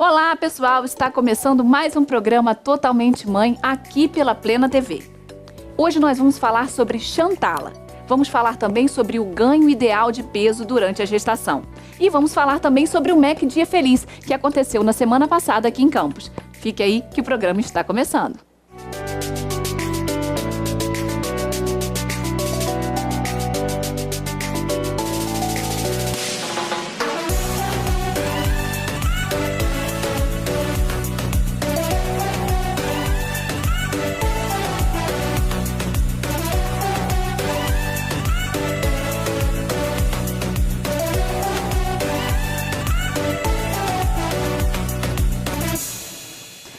Olá, pessoal! Está começando mais um programa Totalmente Mãe aqui pela Plena TV. Hoje nós vamos falar sobre Chantala. Vamos falar também sobre o ganho ideal de peso durante a gestação. E vamos falar também sobre o MEC Dia Feliz, que aconteceu na semana passada aqui em Campos. Fique aí que o programa está começando.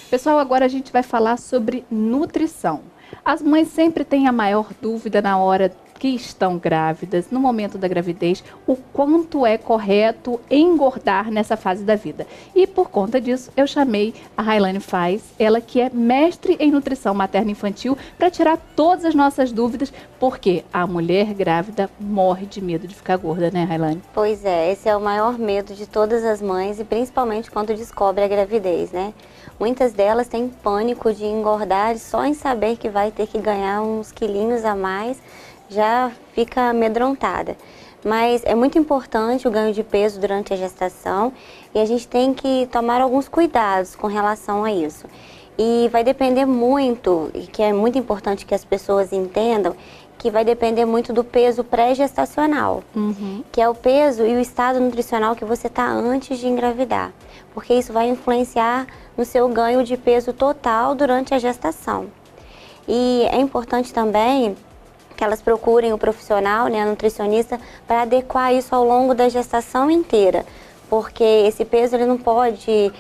Pessoal, agora a gente vai falar sobre nutrição. As mães sempre têm a maior dúvida na hora que estão grávidas, no momento da gravidez, o quanto é correto engordar nessa fase da vida. E por conta disso, eu chamei a Railane Faz, ela que é mestre em nutrição materno-infantil, para tirar todas as nossas dúvidas, porque a mulher grávida morre de medo de ficar gorda, né, Railane? Pois é, esse é o maior medo de todas as mães e principalmente quando descobre a gravidez, né? Muitas delas têm pânico de engordar só em saber que vai ter que ganhar uns quilinhos a mais, já fica amedrontada. Mas é muito importante o ganho de peso durante a gestação e a gente tem que tomar alguns cuidados com relação a isso. E vai depender muito, e que é muito importante que as pessoas entendam, que vai depender muito do peso pré-gestacional, que é o peso e o estado nutricional que você está antes de engravidar, porque isso vai influenciar no seu ganho de peso total durante a gestação. E é importante também que elas procurem o profissional, né, a nutricionista, para adequar isso ao longo da gestação inteira, porque esse peso ele não pode,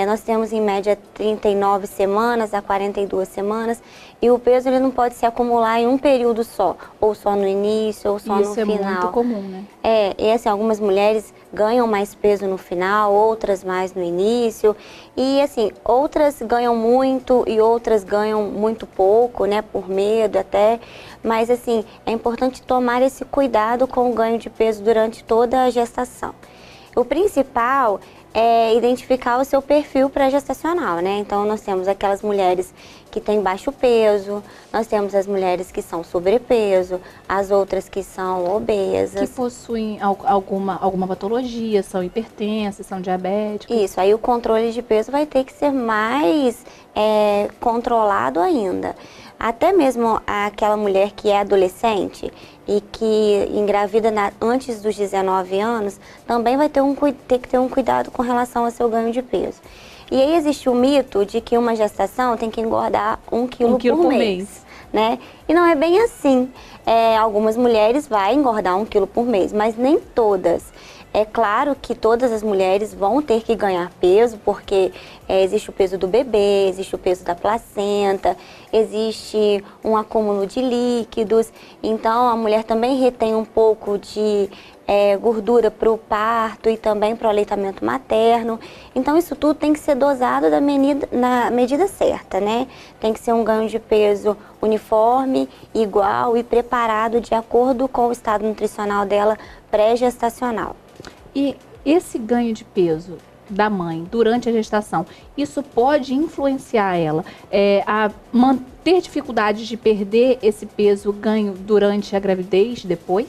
nós temos em média 39 semanas a 42 semanas, e o peso ele não pode se acumular em um período só, ou só no início, ou só no final. Isso é muito comum, né? E assim, algumas mulheres ganham mais peso no final, outras mais no início, e assim, outras ganham muito e outras ganham muito pouco, né, por medo até, mas assim, é importante tomar esse cuidado com o ganho de peso durante toda a gestação. O principal é identificar o seu perfil pré-gestacional, né? Então, nós temos aquelas mulheres que têm baixo peso, nós temos as mulheres que são sobrepeso, as outras que são obesas. Que possuem alguma patologia, são hipertensas, são diabéticas. Isso, aí o controle de peso vai ter que ser mais controlado ainda. Até mesmo aquela mulher que é adolescente e que engravida antes dos 19 anos, também vai ter que ter um cuidado com relação ao seu ganho de peso. E aí existe o mito de que uma gestação tem que engordar 1 quilo por mês, né? E não é bem assim. Algumas mulheres vão engordar 1 quilo por mês, mas nem todas. É claro que todas as mulheres vão ter que ganhar peso, porque existe o peso do bebê, existe o peso da placenta, existe um acúmulo de líquidos, então a mulher também retém um pouco de gordura para o parto e também para o aleitamento materno. Então isso tudo tem que ser dosado na medida certa, né? Tem que ser um ganho de peso uniforme, igual e preparado de acordo com o estado nutricional dela pré-gestacional. E esse ganho de peso da mãe durante a gestação, isso pode influenciar ela a ter dificuldade de perder esse peso ganho durante a gravidez, depois?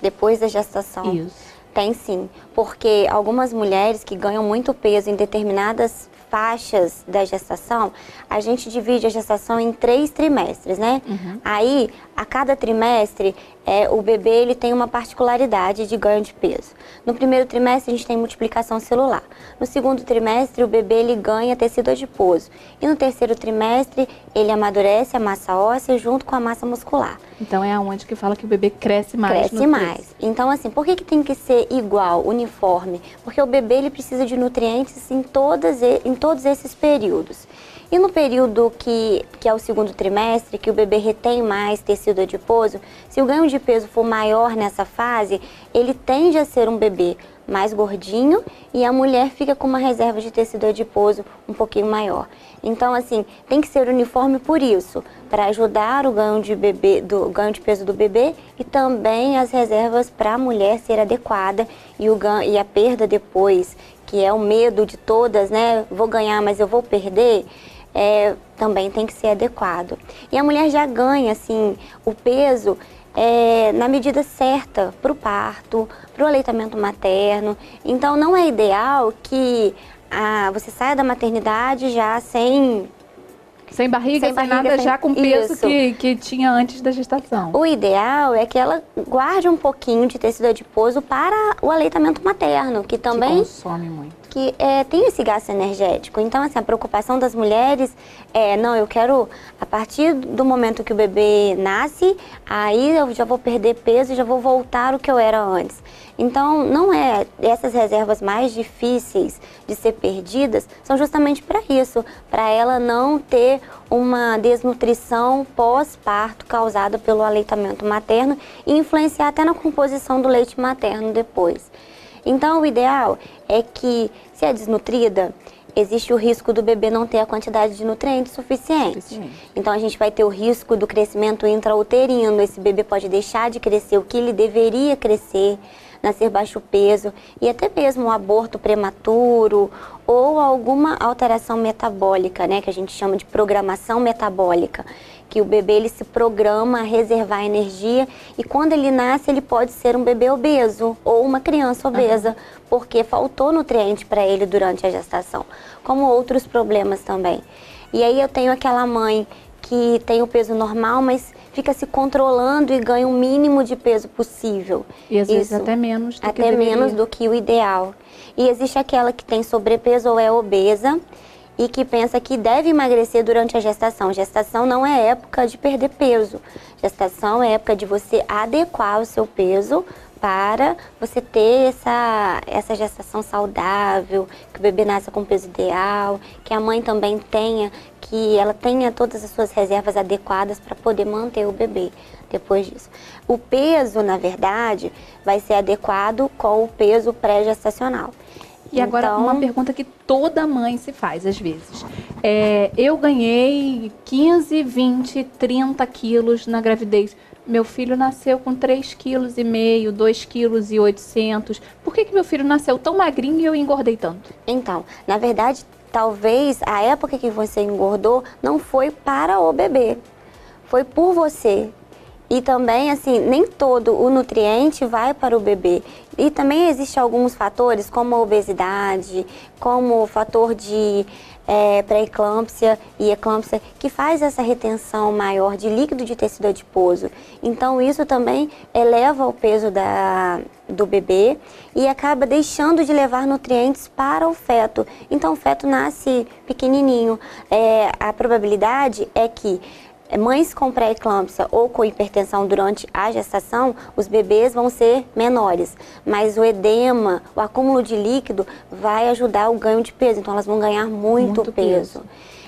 Depois da gestação? Isso. Tem sim, porque algumas mulheres que ganham muito peso em determinadas faixas da gestação, a gente divide a gestação em 3 trimestres, né? Aí, a cada trimestre, o bebê ele tem uma particularidade de ganho de peso. No primeiro trimestre, a gente tem multiplicação celular. No segundo trimestre, o bebê ele ganha tecido adiposo. E no terceiro trimestre, ele amadurece a massa óssea junto com a massa muscular. Então é aonde que fala que o bebê cresce mais. Cresce mais. Então assim, por que tem que ser igual, uniforme? Porque o bebê ele precisa de nutrientes em todos esses períodos. E no período que é o segundo trimestre, que o bebê retém mais tecido adiposo, se o ganho de peso for maior nessa fase, ele tende a ser um bebê mais gordinho e a mulher fica com uma reserva de tecido adiposo um pouquinho maior. Então, assim, tem que ser uniforme por isso, para ajudar o ganho de peso do bebê e também as reservas para a mulher ser adequada e a perda depois que é o medo de todas, né? Vou ganhar, mas eu vou perder, também tem que ser adequado. E a mulher já ganha, assim, o peso na medida certa para o parto, para o aleitamento materno. Então, não é ideal que você saia da maternidade já sem barriga, sem nada, já com o peso que tinha antes da gestação. O ideal é que ela guarde um pouquinho de tecido adiposo para o aleitamento materno, que também consome muito. Que tem esse gasto energético. Então, assim, a preocupação das mulheres não, eu quero, a partir do momento que o bebê nasce, aí eu já vou perder peso e já vou voltar ao que eu era antes. Então, não essas reservas mais difíceis de ser perdidas, são justamente para isso, para ela não ter uma desnutrição pós-parto causada pelo aleitamento materno e influenciar até na composição do leite materno depois. Então, o ideal é que, se é desnutrida, existe o risco do bebê não ter a quantidade de nutrientes suficiente. Então, a gente vai ter o risco do crescimento intrauterino. Esse bebê pode deixar de crescer o que ele deveria crescer, nascer baixo peso e até mesmo um aborto prematuro ou alguma alteração metabólica, né, que a gente chama de programação metabólica, que o bebê ele se programa a reservar energia e quando ele nasce ele pode ser um bebê obeso ou uma criança obesa, porque faltou nutriente para ele durante a gestação, como outros problemas também. E aí eu tenho aquela mãe que tem o peso normal, mas fica se controlando e ganha o mínimo de peso possível. E às vezes até menos do que o ideal. E existe aquela que tem sobrepeso ou é obesa e que pensa que deve emagrecer durante a gestação. Gestação não é época de perder peso. Gestação é época de você adequar o seu peso para você ter essa gestação saudável, que o bebê nasça com peso ideal, que a mãe também que ela tenha todas as suas reservas adequadas para poder manter o bebê depois disso. O peso, na verdade, vai ser adequado com o peso pré-gestacional. E agora, uma pergunta que toda mãe se faz, às vezes. Eu ganhei 15, 20, 30 quilos na gravidez. Meu filho nasceu com 3,5 kg, 2,8 kg. Por que meu filho nasceu tão magrinho e eu engordei tanto? Então, na verdade, talvez a época que você engordou não foi para o bebê, foi por você. E também, assim, nem todo o nutriente vai para o bebê. E também existem alguns fatores, como a obesidade, como o fator de pré-eclâmpsia e eclâmpsia, que faz essa retenção maior de líquido de tecido adiposo. Então, isso também eleva o peso do bebê e acaba deixando de levar nutrientes para o feto. Então, o feto nasce pequenininho. A probabilidade é que mães com pré-eclâmpsia ou com hipertensão durante a gestação, os bebês vão ser menores, mas o edema, o acúmulo de líquido vai ajudar o ganho de peso, então elas vão ganhar muito peso.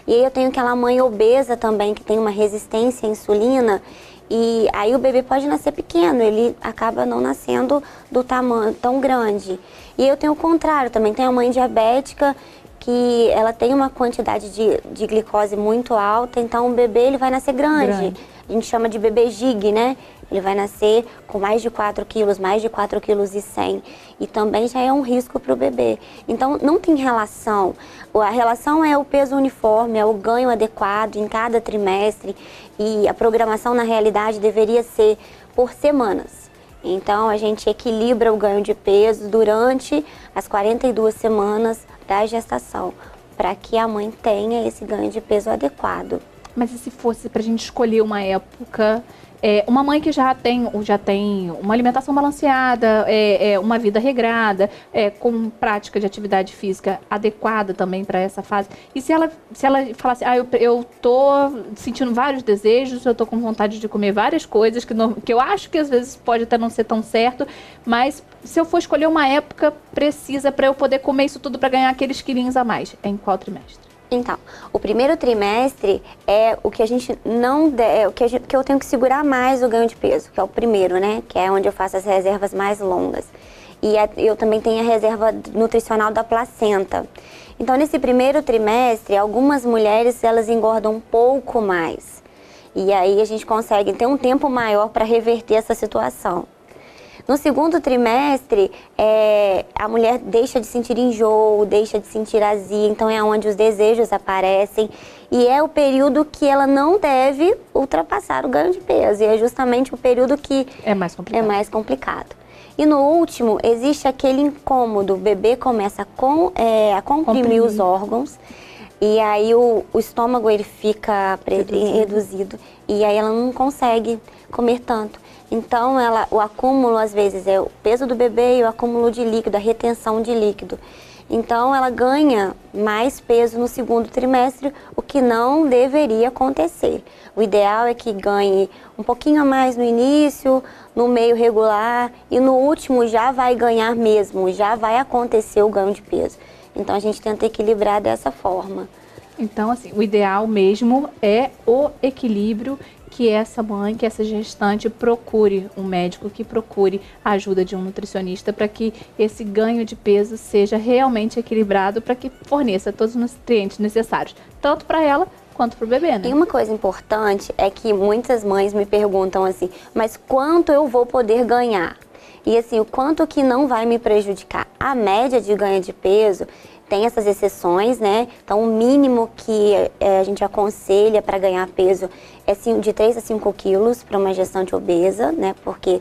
E aí eu tenho aquela mãe obesa também, que tem uma resistência à insulina, e aí o bebê pode nascer pequeno, ele acaba não nascendo do tamanho tão grande. E eu tenho o contrário, também tenho a mãe diabética, que ela tem uma quantidade de glicose muito alta, então o bebê ele vai nascer grande. A gente chama de bebê gig, né? Ele vai nascer com mais de 4 quilos, mais de 4,1 kg. E também já é um risco para o bebê. Então, não tem relação. A relação é o peso uniforme, é o ganho adequado em cada trimestre. E a programação, na realidade, deveria ser por semanas. Então, a gente equilibra o ganho de peso durante as 42 semanas da gestação, para que a mãe tenha esse ganho de peso adequado. Mas e se fosse para a gente escolher uma época, uma mãe que já tem uma alimentação balanceada, uma vida regrada, com prática de atividade física adequada também para essa fase, e se ela falasse, eu tô sentindo vários desejos, eu tô com vontade de comer várias coisas, que eu acho que às vezes pode até não ser tão certo, mas se eu for escolher uma época precisa para eu poder comer isso tudo para ganhar aqueles quilinhos a mais, em qual trimestre? Então, o primeiro trimestre é o que a gente não que eu tenho que segurar mais o ganho de peso, que é o primeiro, né? Que é onde eu faço as reservas mais longas. E eu também tenho a reserva nutricional da placenta. Então, nesse primeiro trimestre, algumas mulheres, elas engordam um pouco mais. E aí a gente consegue ter um tempo maior para reverter essa situação. No segundo trimestre, a mulher deixa de sentir enjoo, deixa de sentir azia, então é onde os desejos aparecem. E é o período que ela não deve ultrapassar o ganho de peso. E é justamente o período que é mais complicado. E no último, existe aquele incômodo. O bebê começa a comprimir os órgãos. E aí o estômago ele fica reduzido. E aí ela não consegue comer tanto. Então o acúmulo às vezes é o peso do bebê e o acúmulo de líquido, a retenção de líquido. Então ela ganha mais peso no segundo trimestre, o que não deveria acontecer. O ideal é que ganhe um pouquinho a mais no início, no meio regular e no último já vai ganhar mesmo, já vai acontecer o ganho de peso. Então a gente tenta equilibrar dessa forma. Então, assim, o ideal mesmo é o equilíbrio, que essa mãe, que essa gestante procure um médico, que procure a ajuda de um nutricionista para que esse ganho de peso seja realmente equilibrado, para que forneça todos os nutrientes necessários, tanto para ela quanto para o bebê, né? E uma coisa importante é que muitas mães me perguntam assim, mas quanto eu vou poder ganhar? E assim, o quanto que não vai me prejudicar? A média de ganho de peso tem essas exceções, né? Então, o mínimo que a gente aconselha para ganhar peso é de 3 a 5 quilos para uma gestante obesa, né? Porque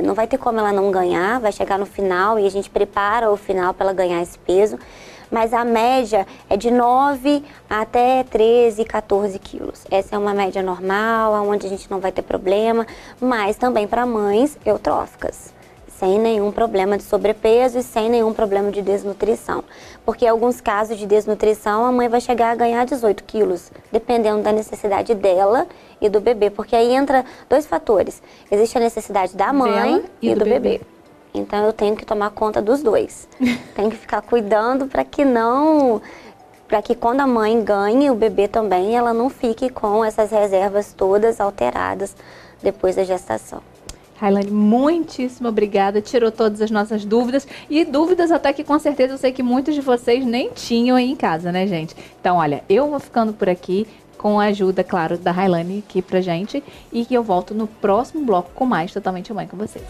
não vai ter como ela não ganhar, vai chegar no final e a gente prepara o final para ela ganhar esse peso. Mas a média é de 9 até 13, 14 quilos. Essa é uma média normal, onde a gente não vai ter problema, mas também para mães eutróficas, sem nenhum problema de sobrepeso e sem nenhum problema de desnutrição. Porque em alguns casos de desnutrição, a mãe vai chegar a ganhar 18 quilos, dependendo da necessidade dela e do bebê. Porque aí entra 2 fatores. Existe a necessidade da mãe e do bebê. Então eu tenho que tomar conta dos dois. Tenho que ficar cuidando para que quando a mãe ganhe, o bebê também, ela não fique com essas reservas todas alteradas depois da gestação. Railane, muitíssimo obrigada, tirou todas as nossas dúvidas, e dúvidas até que com certeza eu sei que muitos de vocês nem tinham aí em casa, né, gente? Então, olha, eu vou ficando por aqui com a ajuda, claro, da Railane aqui pra gente, e que eu volto no próximo bloco com mais Totalmente Mãe com vocês.